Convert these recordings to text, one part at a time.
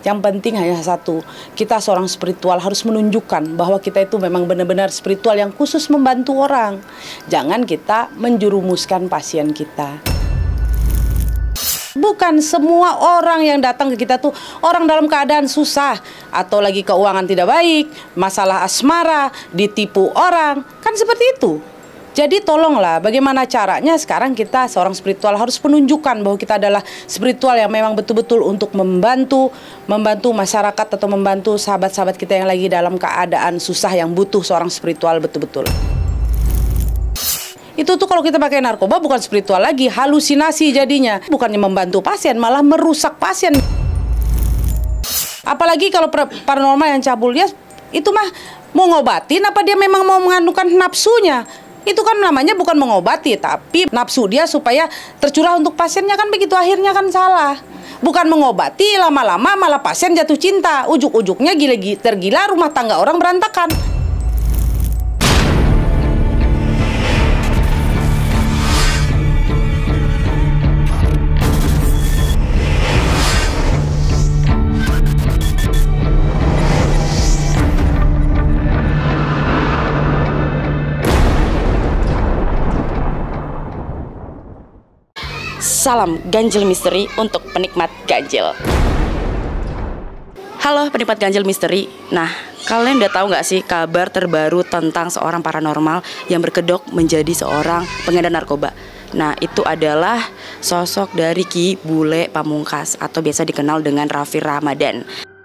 Yang penting hanya satu, kita seorang spiritual harus menunjukkan bahwa kita itu memang benar-benar spiritual yang khusus membantu orang. Jangan kita menjerumuskan pasien kita. Bukan semua orang yang datang ke kita tuh orang dalam keadaan susah, atau lagi keuangan tidak baik, masalah asmara, ditipu orang, kan seperti itu. Jadi tolonglah, bagaimana caranya sekarang kita seorang spiritual harus menunjukkan bahwa kita adalah spiritual yang memang betul-betul untuk membantu masyarakat atau membantu sahabat-sahabat kita yang lagi dalam keadaan susah yang butuh seorang spiritual betul-betul. Itu tuh kalau kita pakai narkoba bukan spiritual lagi, halusinasi jadinya. Bukannya membantu pasien, malah merusak pasien. Apalagi kalau paranormal yang cabul, dia itu mah mau ngobatin apa dia memang mau mengandungkan nafsunya. Itu kan namanya bukan mengobati, tapi nafsu dia supaya tercurah untuk pasiennya, kan begitu, akhirnya kan salah. Bukan mengobati, lama-lama malah pasien jatuh cinta, ujuk-ujuknya tergila, rumah tangga orang berantakan. Salam ganjil misteri untuk penikmat ganjil. Halo penikmat ganjil misteri. Nah, kalian udah tahu nggak sih kabar terbaru tentang seorang paranormal yang berkedok menjadi seorang pengedar narkoba? Nah, itu adalah sosok dari Ki Bule Pamungkas atau biasa dikenal dengan Raffi Ramadan.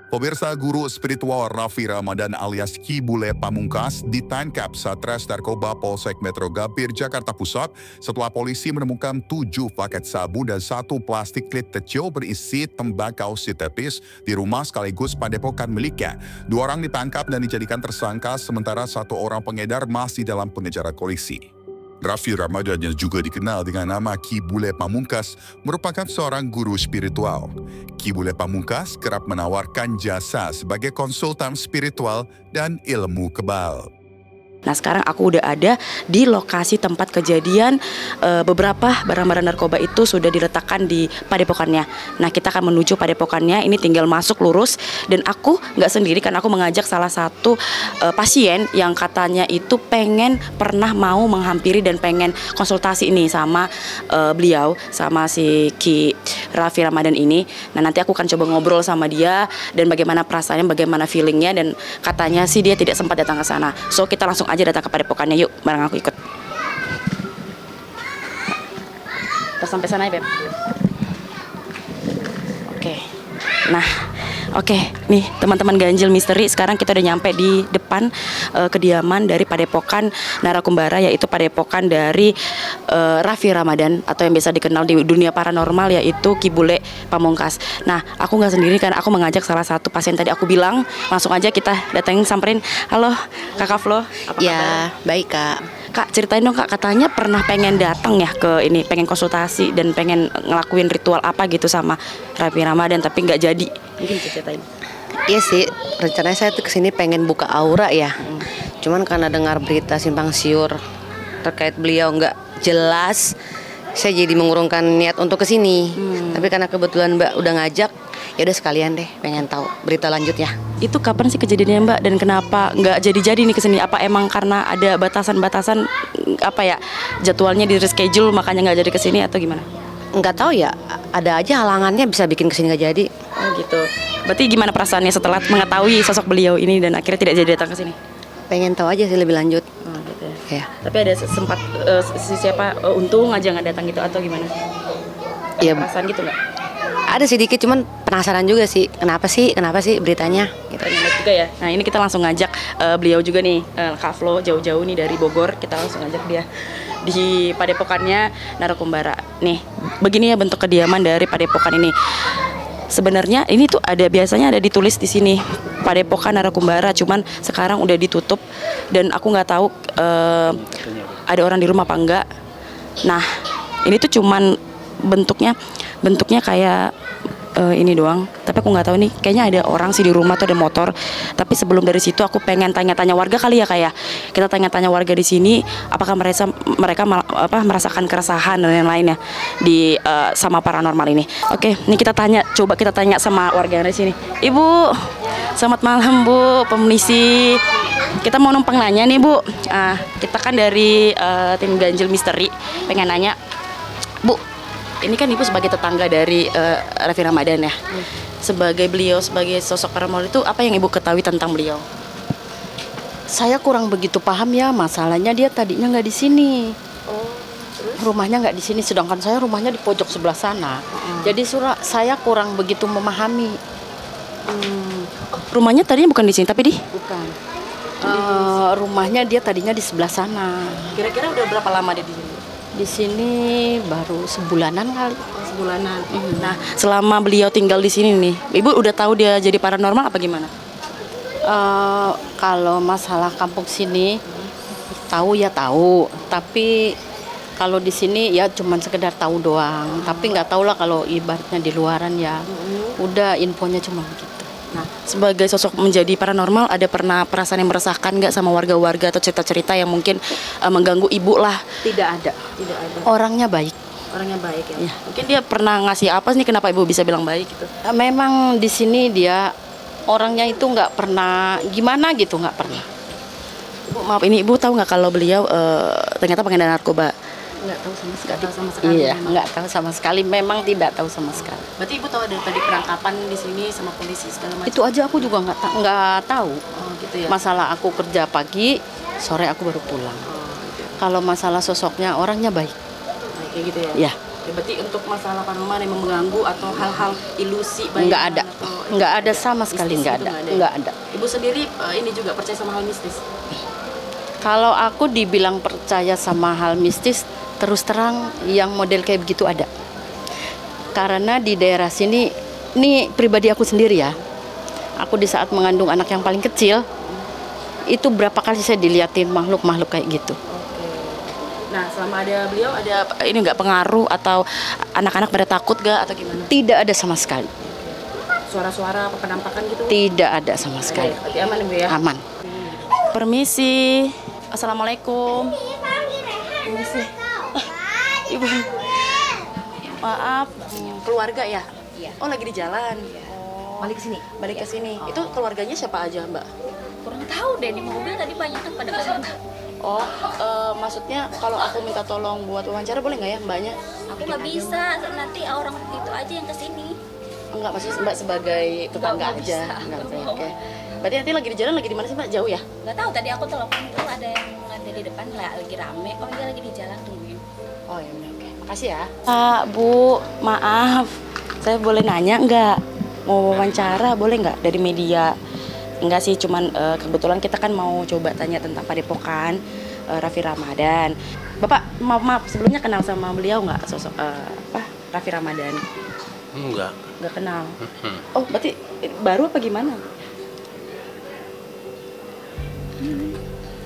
Pemirsa, guru spiritual Raffi Ramadan alias Ki Bule Pamungkas ditangkap Satres Narkoba Polsek Metro Gambir, Jakarta Pusat setelah polisi menemukan 7 paket sabu dan 1 plastik klit kecil berisi tembakau sintetis di rumah sekaligus padepokan miliknya. 2 orang ditangkap dan dijadikan tersangka, sementara 1 orang pengedar masih dalam pengejaran polisi. Raffi Ramadan yang juga dikenal dengan nama Ki Bule Pamungkas merupakan seorang guru spiritual. Ki Bule Pamungkas kerap menawarkan jasa sebagai konsultan spiritual dan ilmu kebal. Nah, sekarang aku udah ada di lokasi tempat kejadian. Beberapa barang-barang narkoba itu sudah diletakkan di padepokannya. Nah, kita akan menuju padepokannya. Ini tinggal masuk lurus. Dan aku nggak sendiri, karena aku mengajak salah satu pasien yang katanya itu pernah mau menghampiri dan pengen konsultasi ini sama beliau, sama si Ki Raffi Ramadan ini. Nah, nanti aku akan coba ngobrol sama dia dan bagaimana perasaannya, bagaimana feelingnya, dan katanya sih dia tidak sempat datang ke sana. So, kita langsung aja datang ke padepokannya, yuk, bareng aku ikut. Terus sampai sana ya, Beb. Oke. Nah, oke, nih teman-teman ganjil misteri, sekarang kita udah nyampe di depan kediaman dari padepokan Narakumbara, yaitu padepokan dari Raffi Ramadan atau yang biasa dikenal di dunia paranormal yaitu Ki Bule Pamungkas. Nah, aku nggak sendiri kan, aku mengajak salah satu pasien tadi aku bilang, langsung aja kita datengin, samperin. Halo, Kakak Flo, apa kabar? Ya, baik Kak. Kak, ceritain dong Kak, katanya pernah pengen datang ya ke ini, pengen konsultasi dan pengen ngelakuin ritual apa gitu sama Raffi Ramadan, tapi nggak jadi. Mungkin bisa ceritain. Iya sih, rencananya saya tuh kesini pengen buka aura ya. Cuman karena dengar berita simpang siur terkait beliau nggak jelas, saya jadi mengurungkan niat untuk kesini. Tapi karena kebetulan Mbak udah ngajak, ya udah sekalian deh pengen tahu berita lanjutnya. Itu kapan sih kejadiannya Mbak, dan kenapa nggak jadi-jadi nih kesini? Apa emang karena ada batasan-batasan apa ya, jadwalnya di reschedule makanya nggak jadi kesini atau gimana? Nggak tahu ya, ada aja halangannya bisa bikin kesini nggak jadi. Oh gitu. Berarti gimana perasaannya setelah mengetahui sosok beliau ini dan akhirnya tidak jadi datang ke sini? Pengen tahu aja sih lebih lanjut. Oh gitu Ya. Tapi ada sempat untung aja nggak datang gitu atau gimana? Iya. Perasaan gitu nggak? Ada sedikit, cuman penasaran juga sih. Kenapa sih beritanya? Gitu. Ternyata juga ya. Nah, ini kita langsung ngajak beliau juga nih, Kak Flo, jauh-jauh nih dari Bogor. Kita langsung ngajak dia di padepokannya Narakumbara. Nih, begini ya bentuk kediaman dari padepokan ini. Sebenarnya ini tuh biasanya ada ditulis di sini Padepokan Narakumbara, cuman sekarang udah ditutup dan aku nggak tahu ada orang di rumah apa enggak. Nah, ini tuh cuman bentuknya kayak ini doang. Tapi aku nggak tahu nih. Kayaknya ada orang sih di rumah tuh, ada motor. Tapi sebelum dari situ aku pengen tanya-tanya warga kali ya kayak. Kita tanya-tanya warga di sini. Apakah mereka merasakan keresahan dan lain-lainnya di sama paranormal ini. Oke, ini kita tanya. Coba kita tanya sama warga yang di sini. Ibu, selamat malam Bu, pemnisi. Kita mau numpang nanya nih Bu. Kita kan dari tim Ganjil Misteri. Pengen nanya, Bu. Ini kan Ibu sebagai tetangga dari Raffi Ramadan ya. Sebagai sosok paranormal itu apa yang Ibu ketahui tentang beliau? Saya kurang begitu paham ya, masalahnya dia tadinya nggak di sini. Rumahnya nggak di sini, sedangkan saya rumahnya di pojok sebelah sana. Jadi saya kurang begitu memahami. Rumahnya tadinya bukan di sini tapi di? Bukan. Rumahnya dia tadinya di sebelah sana. Kira-kira udah berapa lama dia di sini? Di sini baru sebulanan kali. Sebulanan. Nah, selama beliau tinggal di sini nih, Ibu udah tahu dia jadi paranormal apa gimana? Kalau masalah kampung sini tahu ya tahu, tapi kalau di sini ya cuman sekedar tahu doang. Tapi nggak tahu lah kalau ibaratnya di luaran ya. Udah infonya cuma begitu. Nah, sebagai sosok menjadi paranormal, ada pernah perasaan yang meresahkan nggak sama warga-warga atau cerita-cerita yang mungkin mengganggu Ibu lah? Tidak ada. Tidak ada. Orangnya baik. Orangnya baik ya. Mungkin dia pernah ngasih apa sih, kenapa Ibu bisa bilang baik gitu? Memang di sini dia orangnya itu nggak pernah gimana gitu, nggak pernah. Ibu, maaf ini Ibu tahu nggak kalau beliau ternyata pengedar narkoba? Nggak tahu sama sekali. Nggak tahu sama sekali. Iya, nggak tahu sama sekali. Memang tidak tahu sama sekali. Berarti Ibu tahu ada tadi penangkapan di sini sama polisi segala macam? Itu aja aku juga nggak tahu. Oh, gitu ya. Masalah aku kerja pagi, sore aku baru pulang. Gitu. Kalau masalah sosoknya, orangnya baik. Nah, kayak gitu ya? Ya. Berarti untuk masalah paranormal yang mengganggu atau hal-hal ilusi nggak ada, nggak ada sama sekali, nggak ada, nggak ada. Ibu sendiri ini juga percaya sama hal mistis? Kalau aku dibilang percaya sama hal mistis, terus terang yang model kayak begitu ada. Karena di daerah sini, ini pribadi aku sendiri ya. Aku di saat mengandung anak yang paling kecil, itu berapa kali saya diliatin makhluk-makhluk kayak gitu. Nah, selama ada beliau, ada ini nggak pengaruh atau anak-anak pada takut nggak atau gimana? Tidak ada sama sekali. Suara-suara apa penampakan gitu? Tidak ada sama sekali. Berarti aman Ibu ya? Aman. Permisi. Assalamualaikum. Permisi. Ibu. Maaf, keluarga ya? Iya. Oh, lagi di jalan. Oh. Balik ke sini. Balik ke sini. Itu keluarganya siapa aja, Mbak? Kurang tahu deh, di mobil tadi banyak kan pada kesana. Oh, maksudnya kalau aku minta tolong buat wawancara boleh nggak ya Mbaknya? Aku nggak bisa, nanti orang itu aja yang kesini. Enggak, maksudnya Mbak sebagai tetangga Nggak aja. bisa. Enggak bisa. Oke. Berarti nanti lagi di jalan, lagi di mana sih Mbak? Jauh ya? Nggak tahu, tadi aku telepon tuh ada yang ada di depan lagi rame. Oh dia lagi di jalan, tungguin. Oh ya udah, oke. Makasih ya. Pak, Bu, maaf. Saya boleh nanya nggak? Mau wawancara boleh nggak dari media? Enggak sih, cuman kebetulan kita kan mau coba tanya tentang Padepokan Raffi Ramadan. Bapak, maaf sebelumnya kenal sama beliau nggak, sosok Raffi Ramadan? Enggak. Nggak kenal. Oh, berarti baru apa gimana?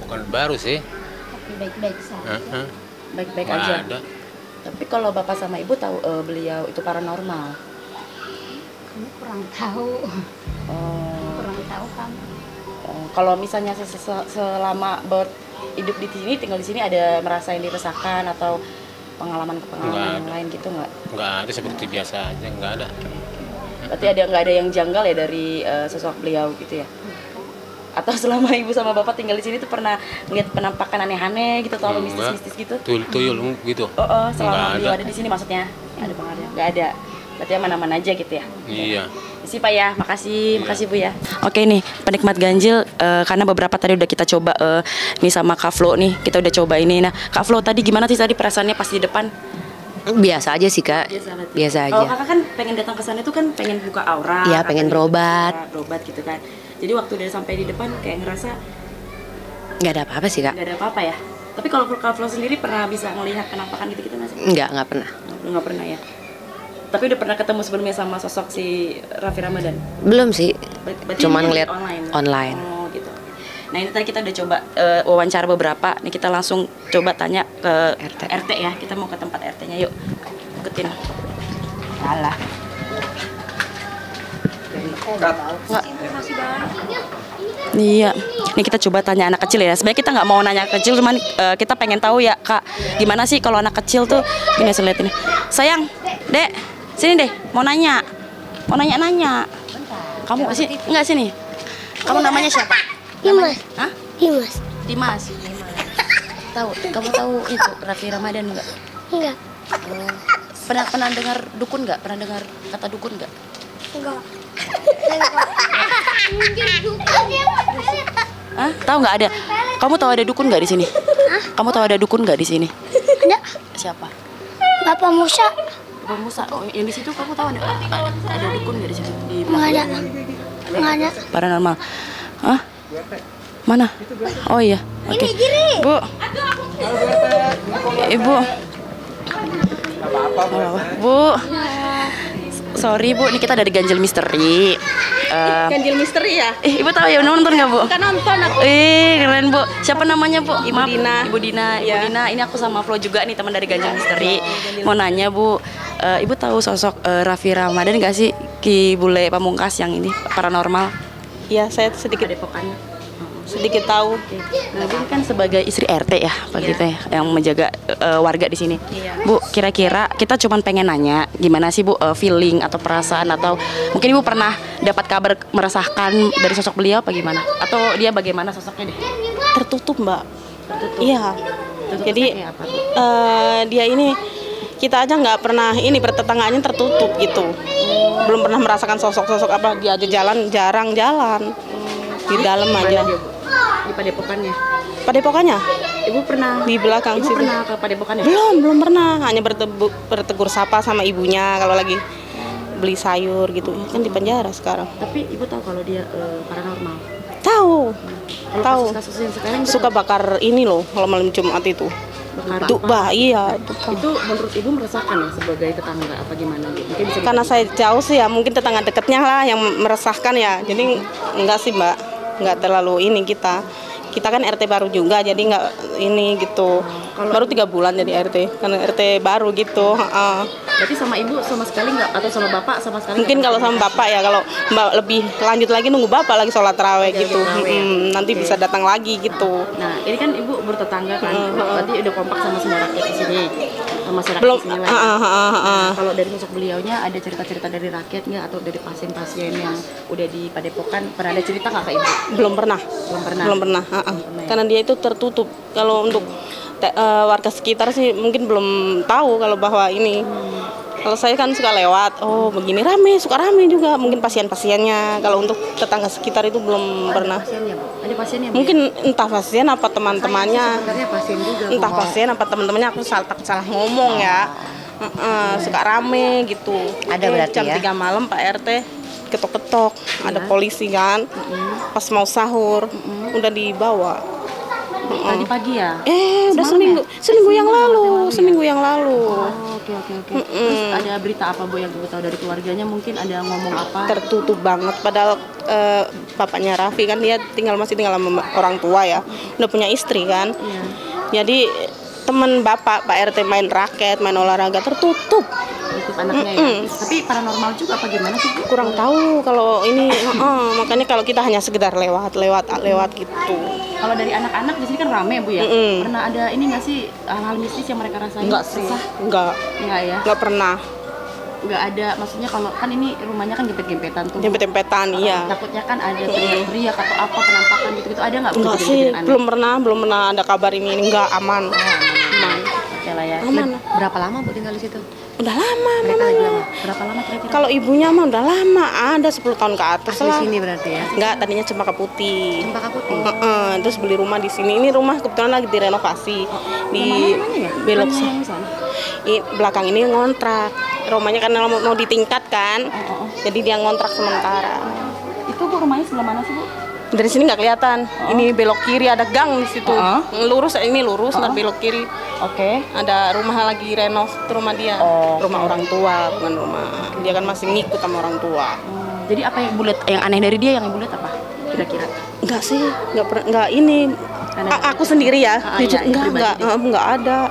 Bukan baru sih. Tapi baik-baik saja. Baik-baik Nggak aja. ada. Tapi kalau Bapak sama Ibu tahu beliau itu paranormal? Kamu kurang tahu. Oh. Kurang tahu kamu. Kalau misalnya selama hidup di sini, tinggal di sini, ada merasa yang diresahkan atau pengalaman-pengalaman yang lain gitu nggak? Nggak ada, seperti biasa aja, nggak ada. Berarti nggak ada yang janggal ya dari sosok beliau gitu ya? Atau selama Ibu sama Bapak tinggal di sini tuh pernah ngeliat penampakan aneh-aneh gitu atau mistis-mistis gitu? Tuyul gitu. Selama Nggak beliau ada. ada di sini maksudnya? Ada pengaruhnya? Nggak ada. Berarti aman-aman aja gitu ya? Iya. Isi Pak ya, makasih Bu ya. Oke nih, penikmat ganjil, karena beberapa tadi udah kita coba nih sama Kak Flo nih, kita udah coba ini. Nah, Kak Flo tadi gimana sih tadi perasaannya pas di depan? Biasa aja sih Kak. Biasa Kalau aja. Kakak kan pengen datang ke sana tuh kan pengen buka aura. Iya, pengen berobat. Berobat gitu kan. Jadi waktu udah sampai di depan kayak ngerasa Nggak ada apa-apa sih Kak. nggak ada apa-apa ya. Tapi kalau Kak Flo sendiri pernah bisa melihat penampakan gitu nggak sih? Nggak pernah. Nggak pernah ya. Tapi udah pernah ketemu sebelumnya sama sosok si Raffi Ramadan? Belum sih. Berarti Cuman ini ngeliat online. Oh gitu. Nah ini tadi kita udah coba wawancara beberapa. Nih kita langsung coba tanya ke RT ya. Kita mau ke tempat RT-nya, yuk. Ikutin. Alah. Nggak. Iya, ini kita coba tanya anak kecil ya. Sebenarnya kita nggak mau nanya kecil, cuman kita pengen tahu ya Kak, gimana sih kalau anak kecil tuh. Ini saya lihat ini. Sayang, Dek, sini deh, mau nanya, nanya. Kamu sih nggak sini? Kamu namanya siapa? Dimas. Hah? Dimas. Kamu tahu itu Raffi Ramadan nggak? Enggak. Pernah dengar dukun nggak? Pernah dengar kata dukun nggak? Enggak. Hah? Tahu nggak ada? Kamu tahu ada dukun nggak di sini? Kamu tahu ada dukun nggak di sini? Ada. Siapa? Bapak Musa. Bapak Musa. Oh, yang di situ kamu tahu ada dukun nggak di situ? Di Enggak ada. Enggak ada. Paranormal. Hah? Mana? Oh iya. Oke. Bu. Ibu. Bu. Sorry Bu, ini kita dari Ganjil Misteri. Ganjil misteri ya? Ibu tahu ya, nonton nggak Bu? Kan nonton aku. Keren Bu. Siapa namanya Bu? Ibu Dina. Ibu Dina. Ini aku sama Flo juga nih, teman dari Ganjil Misteri. Mau nanya Bu, Ibu tahu sosok Raffi Ramadan nggak sih? Ki Bule Pamungkas yang ini paranormal? Iya, saya sedikit tahu. Nah, Bu kan sebagai istri RT ya, Pak gitu ya, yang menjaga warga di sini. Bu, kira-kira kita cuma pengen nanya, gimana sih Bu feeling atau perasaan, atau mungkin Ibu pernah dapat kabar meresahkan dari sosok beliau apa gimana? Atau dia bagaimana sosoknya deh? Tertutup, Mbak. Tertutup. Iya. Jadi kayak apa, Bu? dia ini kita aja nggak pernah ini, pertetanggaannya tertutup gitu. Belum pernah merasakan sosok-sosok apa, dia aja jalan jarang jalan. Di dalam aja. Di Padepokannya. Padepokannya? Ibu pernah Di belakang Ibu situ. pernah ke Padepokannya? Belum pernah. Hanya bertegur sapa sama ibunya kalau lagi beli sayur gitu. Kan di penjara sekarang. Tapi Ibu tahu kalau dia paranormal? Tahu. Kalau Tahu. kasus-kasus yang sekarang Suka bakar ini loh kalau malam Jumat itu. bakar Iya. itu menurut Ibu meresahkan ya sebagai tetangga apa gimana gitu? Mungkin bisa Karena saya jauh sih ya, mungkin tetangga dekatnya lah yang meresahkan ya. Jadi enggak sih Mbak, enggak terlalu ini kita. Kita kan RT baru juga, jadi enggak ini gitu. Baru 3 bulan jadi RT, karena RT baru gitu. Berarti sama Ibu sama sekali nggak, atau sama Bapak sama sekali? Mungkin kalau sama Bapak ya, kalau Mbak lebih lanjut lagi nunggu Bapak lagi sholat tarawih gitu. Nanti bisa datang lagi gitu. Nah, ini kan Ibu bertetangga kan, berarti udah kompak sama semua rakyat di sini, masyarakat Belum. di sini lah. Kalau dari sosok beliaunya ada cerita-cerita dari rakyat nggak, atau dari pasien-pasien yang udah di Padepokan, pernah ada cerita nggak ke Ibu? Belum pernah. Belum pernah. Karena dia itu tertutup. Kalau untuk warga sekitar sih mungkin belum tahu kalau bahwa ini. Kalau saya kan suka lewat, oh begini suka rame juga. Mungkin pasien-pasiennya. Kalau untuk tetangga sekitar itu belum pernah. Pasiennya, Bu? Ada pasiennya, Bu? Mungkin entah pasien apa teman-temannya. Sebenarnya pasien juga. Entah pasien apa teman-temannya, aku salah ngomong ya. Suka rame gitu. Ada berarti jam ya? 3 malam Pak RT ketok-ketok, ada polisi kan. Pas mau sahur udah dibawa. Tadi pagi ya? Udah Semalam seminggu yang lalu, seminggu yang lalu. Oke. Terus ada berita apa Bu yang Ibu tahu dari keluarganya? Mungkin ada ngomong apa? Tertutup banget, padahal bapaknya Raffi kan dia masih tinggal sama orang tua ya, udah punya istri kan. Jadi teman Pak RT main raket, main olahraga tertutup. Itu anaknya ya. Tapi paranormal juga apa gimana sih Bu? Kurang tahu kalau ini, makanya kalau kita hanya sekedar lewat gitu. Kalau dari anak-anak di sini kan rame Bu ya. Pernah ada ini nggak sih hal-hal mistis yang mereka rasain? Enggak sih, enggak ya. Enggak pernah. Nggak ada, maksudnya kalau kan ini rumahnya kan gempet-gempetan tuh. Jempet-jempetan, iya. Takutnya kan ada teriak-teriak atau apa, penampakan gitu-gitu, ada nggak? Enggak sih, belum pernah ada kabar ini enggak, aman. Aman. Oke lah ya. Aman. Berapa lama Bu tinggal di situ? Udah lama Mereka lagi lama. Berapa lama kira-kira? Kalau ibunya mah udah lama, ada 10 tahun ke atas Di lah. sini berarti ya? Enggak, tadinya Cempaka Putih. Cempaka Putih. Terus beli rumah di sini. Ini rumah kebetulan lagi direnovasi di belok belakang ini ngontrak. Rumahnya kan mau ditingkatkan. Jadi dia ngontrak sementara. Itu Bu rumahnya sebelah mana sih Bu? Dari sini nggak kelihatan. Ini belok kiri ada gang di situ. Lurus ntar belok kiri. Oke. Ada rumah lagi renov, itu rumah dia. Rumah orang tua, bukan rumah. Dia kan masih ngikut sama orang tua. Jadi apa yang bulat, yang aneh dari dia yang Ibu lihat apa? Kira-kira? Enggak sih, enggak ini. Aku sendiri ya, jujur enggak ada.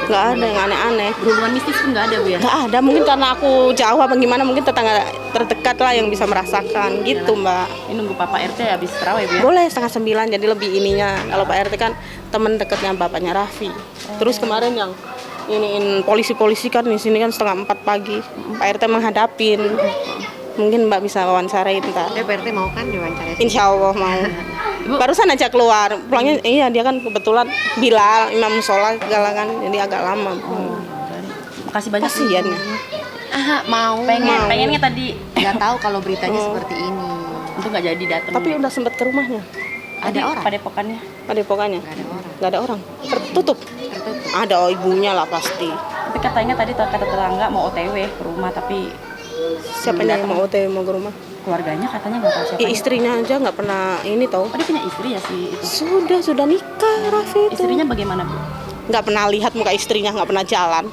Oke. nggak ada yang aneh-aneh. Berhubungan mistis pun nggak ada, Bu ya? Nggak ada, mungkin karena aku jauh apa gimana, mungkin tetangga terdekat lah yang bisa merasakan gitu Mbak. Ini nunggu Papa RT habis terawih, Bu ya? Boleh 8:30, jadi lebih ininya. Kalau Pak RT kan teman dekatnya bapaknya Raffi. Terus kemarin yang iniin polisi-polisi kan di sini kan 3:30 pagi. Pak RT menghadapin. Mungkin Mbak bisa wawancarain ntar. Pak RT mau kan diwawancara? Insya Allah mau. Barusan aja keluar. Pulangnya iya dia kan kebetulan Bilal, imam sholat segala kan, jadi agak lama. Makasih banyak. Kasian ya. Mau. Pengennya tadi Nggak tahu kalau beritanya seperti ini. untuk nggak jadi datang. Tapi udah sempat ke rumahnya. Ada orang? Padepokannya. Padepokannya. Nggak ada orang. Nggak ada orang. Tertutup. Ada ibunya lah pasti. Tapi katanya tadi kata tetangga mau OTW ke rumah, tapi Siapa yang mau OTW mau ke rumah? keluarganya katanya nggak tahu siapa. Istrinya aja nggak pernah ini tahu. Oh, dia punya istri ya si itu. Sudah nikah Raffi itu. Istrinya bagaimana, Bu? Nggak pernah lihat muka istrinya, nggak pernah jalan.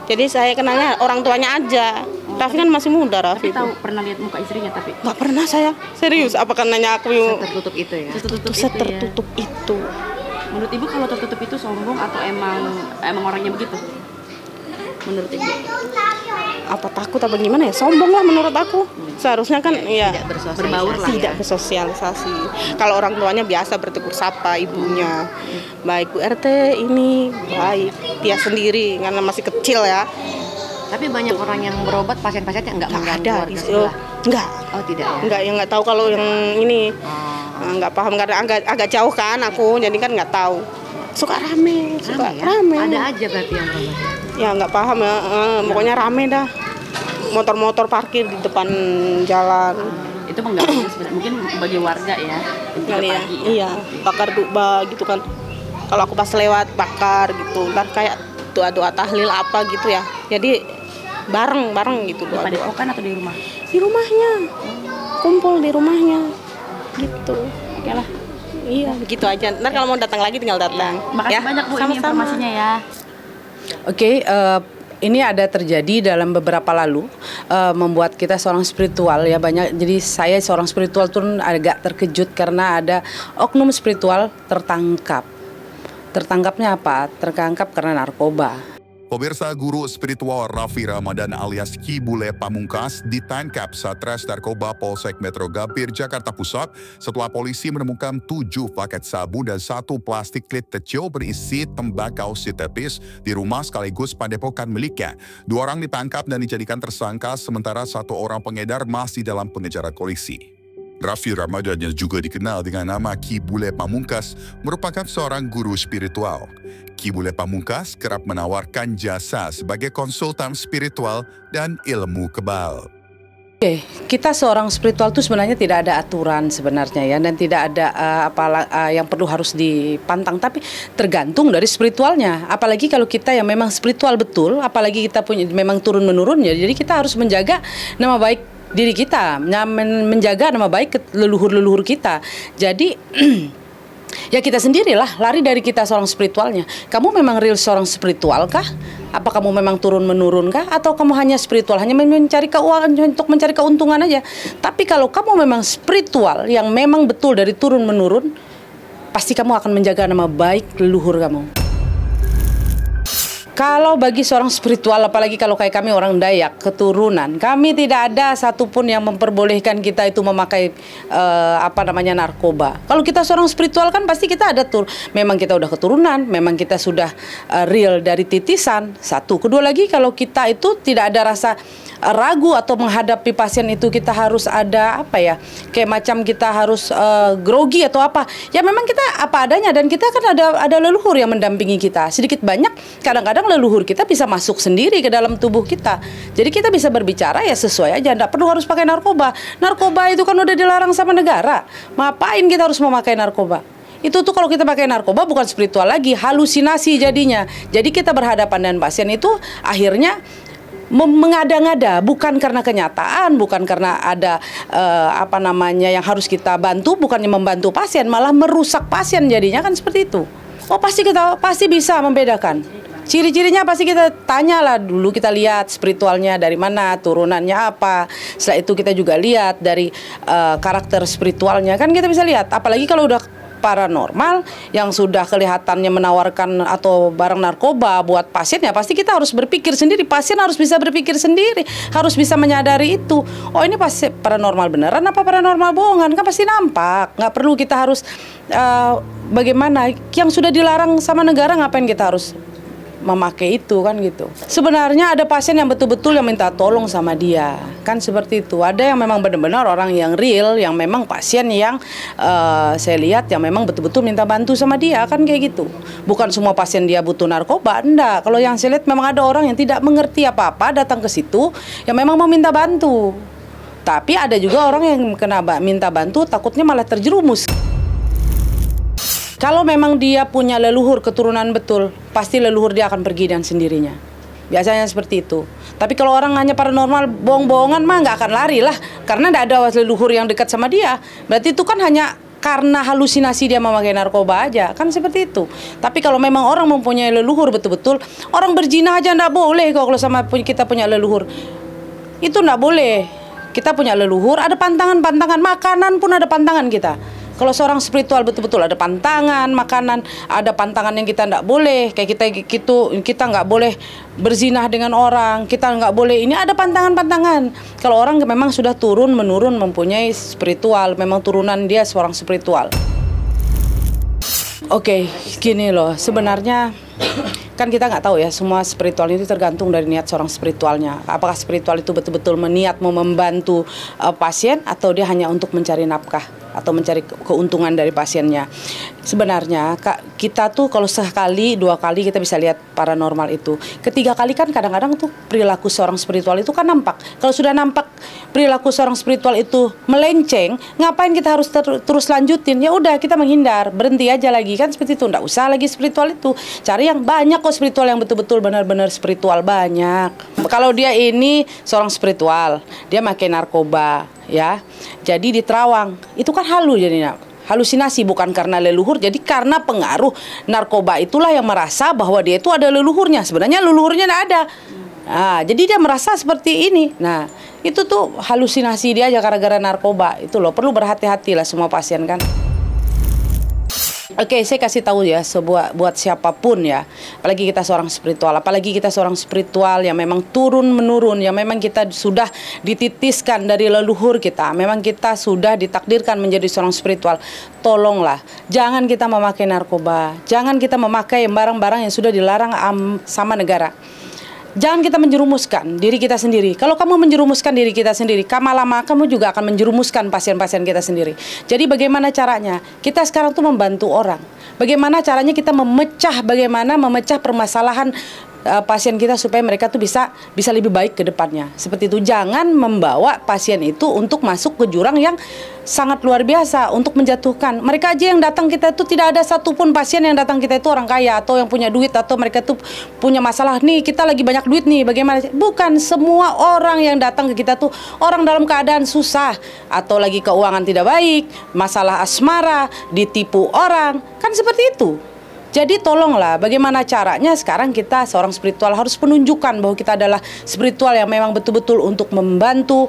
Jadi saya kenalnya orang tuanya aja. Raffi kan masih muda Raffi. Tapi tahu pernah lihat muka istrinya tapi Nggak pernah saya. Serius, apakah nanya aku yang Tertutup itu ya? tertutup itu? Menurut Ibu kalau tertutup itu sombong atau emang orangnya begitu? Menurut Ibu? Apa takut apa gimana ya? Sombong lah menurut aku. Seharusnya kan ya Berbaur lah tidak ya. bersosialisasi. Kalau orang tuanya biasa bertegur sapa ibunya. Baik Bu RT ini baik. Dia sendiri karena masih kecil ya. Tapi banyak orang yang berobat, pasien-pasiennya nggak Nggak mengganggu ada. warga sebelah. Enggak. Oh tidak ya? Enggak, yang nggak tahu kalau yang ini. Nggak paham karena agak jauh kan aku, jadi kan nggak tahu. Suka rame, suka ya? rame. Ada aja berarti yang berobat. Ya nggak paham ya, pokoknya rame dah. Motor-motor parkir di depan jalan. Itu mengganggu sebenarnya. Mungkin bagi warga ya. Kali ya, Pagi. iya, bakar duba gitu kan. Kalau aku pas lewat bakar gitu, ntar kayak doa-doa tahlil apa gitu ya. Jadi bareng gitu Di doa-doa. padepokan atau di rumah? Di rumahnya, kumpul di rumahnya, gitu. Oke lah. Iya, begitu aja. Ntar kalau mau datang lagi tinggal datang. Makasih banyak Bu ini sama-sama. informasinya ya. Oke, ini ada terjadi dalam beberapa lalu membuat kita seorang spiritual ya banyak. Jadi saya seorang spiritual tuh agak terkejut karena ada oknum spiritual tertangkap. Tertangkapnya apa? Tertangkap karena narkoba. Pemirsa, guru spiritual Raffi Ramadan alias Ki Bule Pamungkas ditangkap Satres Narkoba Polsek Metro Gambir, Jakarta Pusat setelah polisi menemukan 7 paket sabu dan 1 plastik klit kecil berisi tembakau sintetis di rumah sekaligus padepokan miliknya. 2 orang ditangkap dan dijadikan tersangka, sementara 1 orang pengedar masih dalam pengejaran polisi. Raffi Ramadan yang juga dikenal dengan nama Ki Bule Pamungkas merupakan seorang guru spiritual. Ki Bule Pamungkas kerap menawarkan jasa sebagai konsultan spiritual dan ilmu kebal. Oke, kita seorang spiritual itu sebenarnya tidak ada aturan sebenarnya ya, dan tidak ada yang perlu harus dipantang, tapi tergantung dari spiritualnya. Apalagi kalau kita yang memang spiritual betul, apalagi kita punya memang turun menurun ya, jadi kita harus menjaga nama baik diri kita, menjaga nama baik leluhur-leluhur kita. Jadi ya kita sendirilah lari dari kita seorang spiritualnya. Kamu memang real seorang spiritual kah? Apa kamu memang turun menurun kah? Atau kamu hanya spiritual, hanya mencari keuangan untuk mencari keuntungan aja? Tapi kalau kamu memang spiritual yang memang betul dari turun menurun, pasti kamu akan menjaga nama baik leluhur kamu. Kalau bagi seorang spiritual, apalagi kalau kayak kami orang Dayak, keturunan, kami tidak ada satupun yang memperbolehkan kita itu memakai narkoba. Kalau kita seorang spiritual kan pasti kita ada memang kita udah keturunan, memang kita sudah real dari titisan. 1, kedua lagi kalau kita itu tidak ada rasa ragu atau menghadapi pasien itu kita harus ada kayak macam kita harus grogi atau apa. Ya memang kita apa adanya, dan kita kan ada leluhur yang mendampingi kita. Sedikit banyak kadang-kadang leluhur kita bisa masuk sendiri ke dalam tubuh kita. Jadi kita bisa berbicara ya sesuai aja, enggak perlu harus pakai narkoba. Narkoba itu kan udah dilarang sama negara. Ngapain kita harus memakai narkoba? Itu tuh kalau kita pakai narkoba bukan spiritual lagi, halusinasi jadinya. Jadi kita berhadapan dengan pasien itu akhirnya mengada-ngada, bukan karena kenyataan, bukan karena ada yang harus kita bantu, bukannya membantu pasien, malah merusak pasien jadinya kan seperti itu. Oh pasti bisa membedakan. Ciri-cirinya pasti kita tanyalah dulu, kita lihat spiritualnya dari mana, turunannya apa. Setelah itu kita juga lihat dari karakter spiritualnya, kan kita bisa lihat. Apalagi kalau udah paranormal yang sudah kelihatannya menawarkan atau barang narkoba buat pasien, ya pasti kita harus berpikir sendiri. Pasien harus bisa berpikir sendiri, harus bisa menyadari itu. Oh, ini pasti paranormal beneran apa paranormal bohongan, kan pasti nampak. Nggak perlu kita harus bagaimana yang sudah dilarang sama negara, ngapain kita harus memakai itu, kan gitu. Sebenarnya ada pasien yang betul-betul yang minta tolong sama dia, kan seperti itu. Ada yang memang benar-benar orang yang real, yang memang pasien yang saya lihat yang memang betul-betul minta bantu sama dia, kan kayak gitu. Bukan semua pasien dia butuh narkoba, enggak. Kalau yang saya lihat memang ada orang yang tidak mengerti apa-apa datang ke situ yang memang mau minta bantu. Tapi ada juga orang yang kena minta bantu takutnya malah terjerumus. Kalau memang dia punya leluhur keturunan betul, pasti leluhur dia akan pergi dengan sendirinya. Biasanya seperti itu. Tapi kalau orang hanya paranormal, bohong-bohongan mah nggak akan lari lah. Karena tidak ada leluhur yang dekat sama dia. Berarti itu kan hanya karena halusinasi dia memakai narkoba aja. Kan seperti itu. Tapi kalau memang orang mempunyai leluhur betul-betul, orang berzina aja nggak boleh kalau sama kita punya leluhur. Itu nggak boleh. Kita punya leluhur, ada pantangan-pantangan. Makanan pun ada pantangan kita. Kalau seorang spiritual betul-betul ada pantangan makanan, ada pantangan yang kita nggak boleh, kayak kita nggak boleh berzinah dengan orang, kita nggak boleh ini, ada pantangan-pantangan. Kalau orang memang sudah turun menurun mempunyai spiritual, memang turunan dia seorang spiritual. Oke, gini loh, sebenarnya kan kita nggak tahu ya, semua spiritual itu tergantung dari niat seorang spiritualnya. Apakah spiritual itu betul-betul niat mau membantu pasien atau dia hanya untuk mencari nafkah atau mencari keuntungan dari pasiennya. Sebenarnya kita tuh kalau sekali, dua kali kita bisa lihat paranormal itu. Ketiga kali kan kadang-kadang tuh perilaku seorang spiritual itu kan nampak. Kalau sudah nampak perilaku seorang spiritual itu melenceng, ngapain kita harus terus lanjutin? Ya udah kita menghindar, berhenti aja lagi, kan seperti itu. Nggak usah lagi spiritual itu. Cari yang banyak kok spiritual yang betul-betul benar-benar spiritual, banyak. Kalau dia ini seorang spiritual, dia pakai narkoba, ya. Jadi di Terawang, itu kan jadinya. Halusinasi bukan karena leluhur, jadi karena pengaruh narkoba itulah yang merasa bahwa dia itu ada leluhurnya. Sebenarnya leluhurnya tidak ada. Nah, jadi dia merasa seperti ini. Nah, itu tuh halusinasi dia aja gara-gara narkoba. Itu loh, perlu berhati-hati lah semua pasien kan. Oke, saya kasih tahu ya, buat siapapun ya, apalagi kita seorang spiritual yang memang turun-menurun, yang memang kita sudah dititiskan dari leluhur kita, memang kita sudah ditakdirkan menjadi seorang spiritual. Tolonglah, jangan kita memakai narkoba, jangan kita memakai barang-barang yang sudah dilarang sama negara. Jangan kita menjerumuskan diri kita sendiri. Kalau kamu menjerumuskan diri kita sendiri, lama-lama kamu juga akan menjerumuskan pasien-pasien kita sendiri. Jadi bagaimana caranya? Kita sekarang tuh membantu orang. Bagaimana caranya kita memecah permasalahan pasien kita supaya mereka tuh bisa lebih baik ke depannya. Seperti itu. Jangan membawa pasien itu untuk masuk ke jurang yang sangat luar biasa, untuk menjatuhkan. Mereka aja yang datang kita itu, tidak ada satupun pasien yang datang kita itu orang kaya atau yang punya duit atau mereka tuh punya masalah. Nih kita lagi banyak duit nih, bagaimana? Bukan, semua orang yang datang ke kita tuh orang dalam keadaan susah atau lagi keuangan tidak baik, masalah asmara, ditipu orang, kan seperti itu. Jadi tolonglah, bagaimana caranya sekarang kita seorang spiritual harus menunjukkan bahwa kita adalah spiritual yang memang betul-betul untuk membantu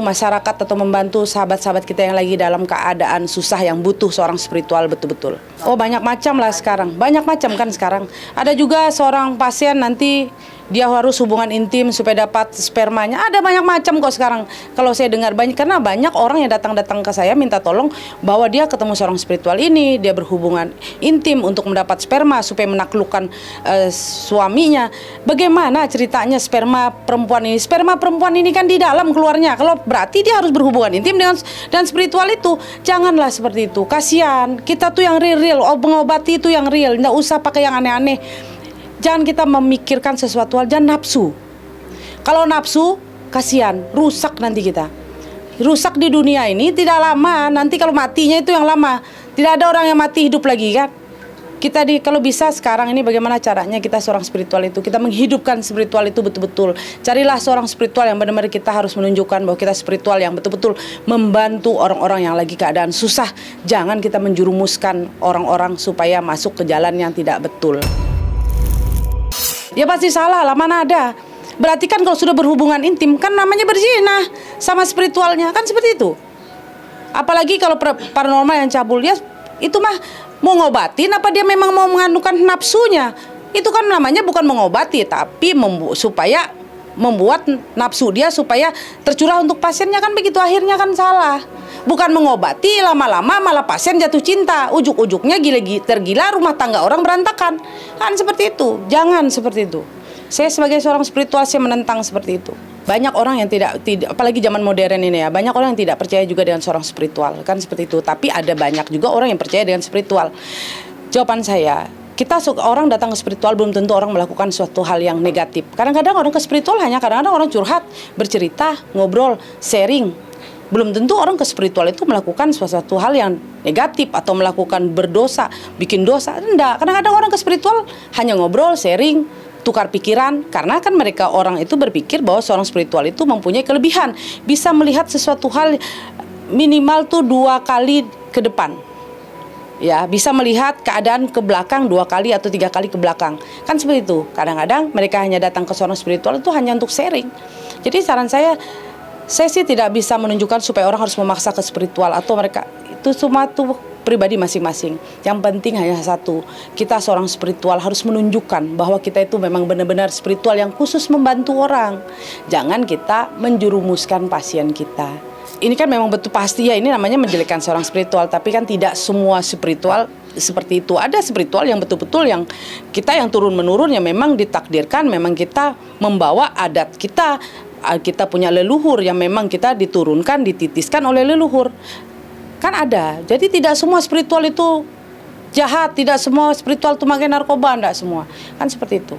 masyarakat atau membantu sahabat-sahabat kita yang lagi dalam keadaan susah yang butuh seorang spiritual betul-betul. Oh, banyak macam lah sekarang, banyak macam kan sekarang. Ada juga seorang pasien nanti dia harus hubungan intim supaya dapat spermanya. Ada banyak macam kok sekarang. Kalau saya dengar banyak, karena banyak orang yang datang ke saya minta tolong bahwa dia ketemu seorang spiritual ini, dia berhubungan intim untuk mendapat sperma supaya menaklukkan suaminya. Bagaimana ceritanya sperma perempuan ini? Sperma perempuan ini kan di dalam keluarnya. Kalau berarti dia harus berhubungan intim dan spiritual itu. Janganlah seperti itu. Kasihan. Kita tuh yang real, mengobati itu yang real. Nggak usah pakai yang aneh-aneh. Jangan kita memikirkan sesuatu hal, jangan nafsu. Kalau nafsu, kasihan, rusak nanti kita. Rusak di dunia ini tidak lama, nanti kalau matinya itu yang lama. Tidak ada orang yang mati hidup lagi kan. Kita kalau bisa sekarang ini bagaimana caranya kita seorang spiritual itu, kita menghidupkan spiritual itu betul-betul. Carilah seorang spiritual yang benar-benar kita harus menunjukkan bahwa kita spiritual yang betul-betul membantu orang-orang yang lagi keadaan susah. Jangan kita menjerumuskan orang-orang supaya masuk ke jalan yang tidak betul. Ya pasti salah lah, mana ada. Berarti kan kalau sudah berhubungan intim kan namanya berzina sama spiritualnya, kan seperti itu. Apalagi kalau paranormal yang cabul, dia Itu mah mau ngobatin apa dia memang mau menganukan nafsunya? Itu kan namanya bukan mengobati, tapi supaya membuat nafsu dia supaya tercurah untuk pasiennya, kan begitu, akhirnya kan salah. Bukan mengobati, lama-lama malah pasien jatuh cinta, ujuk-ujuknya tergila, rumah tangga orang berantakan. Kan seperti itu. Jangan seperti itu. Saya sebagai seorang spiritual, saya menentang seperti itu. Banyak orang yang tidak apalagi zaman modern ini ya, banyak orang yang tidak percaya juga dengan seorang spiritual, kan seperti itu. Tapi ada banyak juga orang yang percaya dengan spiritual. Jawaban saya, orang datang ke spiritual belum tentu orang melakukan suatu hal yang negatif. Kadang-kadang orang ke spiritual hanya kadang-kadang orang curhat, bercerita, ngobrol, sharing. Belum tentu orang ke spiritual itu melakukan suatu hal yang negatif atau melakukan berdosa, bikin dosa. Enggak, kadang-kadang orang ke spiritual hanya ngobrol, sharing, tukar pikiran. Karena kan mereka orang itu berpikir bahwa seorang spiritual itu mempunyai kelebihan, bisa melihat sesuatu hal minimal tuh 2 kali ke depan. Ya, bisa melihat keadaan ke belakang 2 kali atau 3 kali ke belakang. Kan seperti itu. Kadang-kadang mereka hanya datang ke seorang spiritual itu hanya untuk sharing. Jadi saran saya sih tidak bisa menunjukkan supaya orang harus memaksa ke spiritual atau mereka itu semua tuh pribadi masing-masing. Yang penting hanya satu, kita seorang spiritual harus menunjukkan bahwa kita itu memang benar-benar spiritual yang khusus membantu orang. Jangan kita menjerumuskan pasien kita. Ini kan memang betul pasti ya, ini namanya menjelekkan seorang spiritual, tapi kan tidak semua spiritual seperti itu. Ada spiritual yang betul-betul yang kita yang turun-menurun, yang memang ditakdirkan, memang kita membawa adat kita punya leluhur yang memang kita diturunkan, dititiskan oleh leluhur. Kan ada. Jadi tidak semua spiritual itu jahat, tidak semua spiritual itu pakai narkoba, enggak semua. Kan seperti itu.